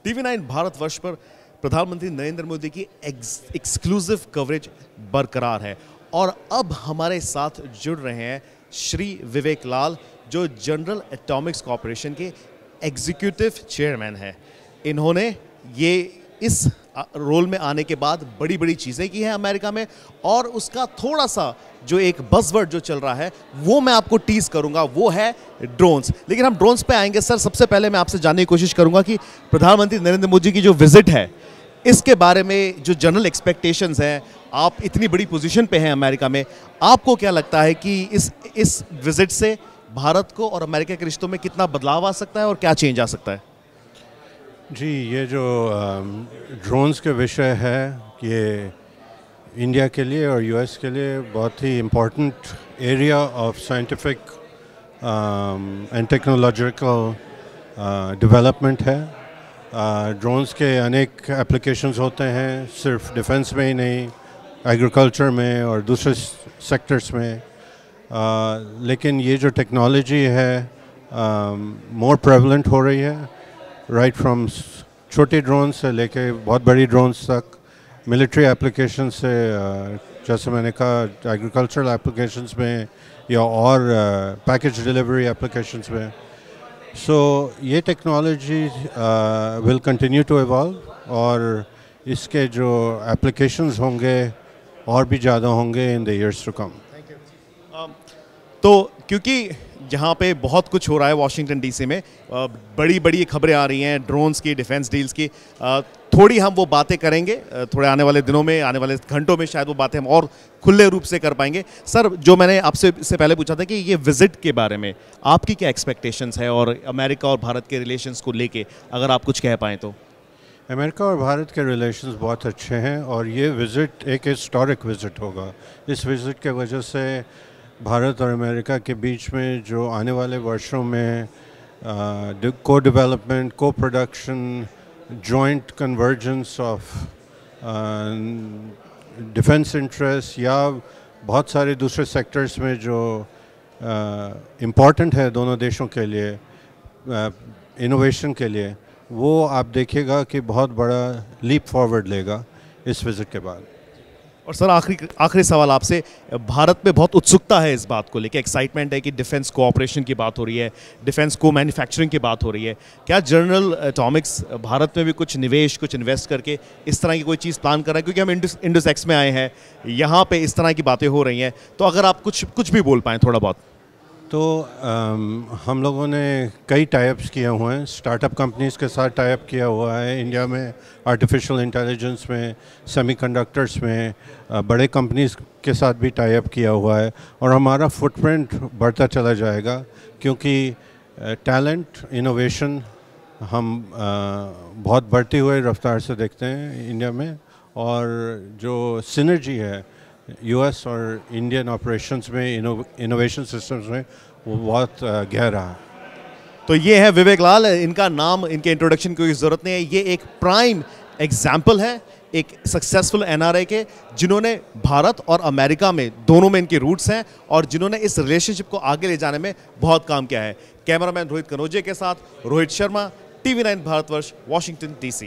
TV9 Bharatvarsh पर प्रधानमंत्री नरेंद्र मोदी की एक्सक्लूसिव कवरेज बरकरार है और अब हमारे साथ जुड़ रहे हैं श्री विवेक लाल, जो जनरल एटॉमिक्स कॉरपोरेशन के एग्जीक्यूटिव चेयरमैन हैं। इन्होंने ये इस रोल में आने के बाद बड़ी बड़ी चीज़ें की हैं अमेरिका में, और उसका थोड़ा सा जो एक बज़वर्ड जो चल रहा है वो मैं आपको टीज करूंगा, वो है ड्रोन्स। लेकिन हम ड्रोन्स पे आएंगे। सर, सबसे पहले मैं आपसे जानने की कोशिश करूंगा कि प्रधानमंत्री नरेंद्र मोदी की जो विजिट है इसके बारे में जो जनरल एक्सपेक्टेशंस हैं, आप इतनी बड़ी पोजीशन पे हैं अमेरिका में, आपको क्या लगता है कि इस विजिट से भारत को और अमेरिका के रिश्तों में कितना बदलाव आ सकता है और क्या चेंज आ सकता है? जी, ये जो ड्रोन्स के विषय है, ये इंडिया के लिए और यूएस के लिए बहुत ही important area of scientific and technological development है। ड्रोन्स के अनेक एप्लीकेशंस होते हैं, सिर्फ डिफेंस में ही नहीं, एग्रीकल्चर में और दूसरे सेक्टर्स में। लेकिन ये जो टेक्नोलॉजी है मोर प्रेवलेंट हो रही है, राइट फ्रॉम छोटे ड्रोन से लेके बहुत बड़ी ड्रोन्स तक, मिलिट्री एप्लीकेशन से जैसे मैंने कहा एग्रीकल्चरल एप्लीकेशंस में या और पैकेज डिलीवरी एप्लीकेशंस में। सो ये technology will continue to evolve और इसके जो एप्लीकेशंस होंगे और भी ज़्यादा होंगे in the years to come. तो क्योंकि जहाँ पे बहुत कुछ हो रहा है वॉशिंगटन डीसी में, बड़ी बड़ी खबरें आ रही हैं ड्रोन्स की, डिफेंस डील्स की, थोड़ी हम वो बातें करेंगे थोड़े आने वाले दिनों में, आने वाले घंटों में शायद वो बातें हम और खुले रूप से कर पाएंगे। सर, जो मैंने आपसे इससे पहले पूछा था कि ये विजिट के बारे में आपकी क्या एक्सपेक्टेशंस है और अमेरिका और भारत के रिलेशंस को लेके अगर आप कुछ कह पाएँ तो। अमेरिका और भारत के रिलेशंस बहुत अच्छे हैं और ये विज़िट एक हिस्टोरिक विज़िट होगा। इस विज़िट के वजह से भारत और अमेरिका के बीच में जो आने वाले वर्षों में को डेवलपमेंट, को production, joint convergence of defence interest या बहुत सारे दूसरे सेक्टर्स में जो इम्पॉर्टेंट है दोनों देशों के लिए, इनोवेशन के लिए, वो आप देखिएगा कि बहुत बड़ा लीप फॉरवर्ड लेगा इस विज़िट के बाद। और सर, आखिरी सवाल आपसे, भारत में बहुत उत्सुकता है इस बात को लेके, एक्साइटमेंट है कि डिफेंस कोऑपरेशन की बात हो रही है, डिफेंस को मैन्युफैक्चरिंग की बात हो रही है। क्या जनरल एटॉमिक्स भारत में भी कुछ निवेश, कुछ इन्वेस्ट करके इस तरह की कोई चीज़ प्लान कर रहा है? क्योंकि हम इंडस एक्स में आए हैं, यहाँ पे इस तरह की बातें हो रही हैं, तो अगर आप कुछ भी बोल पाएँ थोड़ा बहुत। तो हम लोगों ने कई टाइप्स किए हुए हैं, स्टार्टअप कंपनीज़ के साथ टाइप किया हुआ है इंडिया में, आर्टिफिशियल इंटेलिजेंस में, सेमीकंडक्टर्स में, बड़े कंपनीज़ के साथ भी टाइप किया हुआ है और हमारा फुटप्रिंट बढ़ता चला जाएगा क्योंकि टैलेंट, इनोवेशन हम बहुत बढ़ती हुई रफ्तार से देखते हैं इंडिया में, और जो सिनर्जी है यूएस और इंडियन ऑपरेशंस में, इनोवेशन सिस्टम्स में, वो बहुत गहरा है। तो ये है विवेक लाल, इनका नाम, इनके इंट्रोडक्शन की कोई ज़रूरत नहीं है। ये एक प्राइम एग्जाम्पल है एक सक्सेसफुल एनआरआई के, जिन्होंने भारत और अमेरिका में दोनों में इनके रूट्स हैं और जिन्होंने इस रिलेशनशिप को आगे ले जाने में बहुत काम किया है। कैमरामैन रोहित कनौजिया के साथ Rohit Sharma, TV9 Bharatvarsh, Washington DC।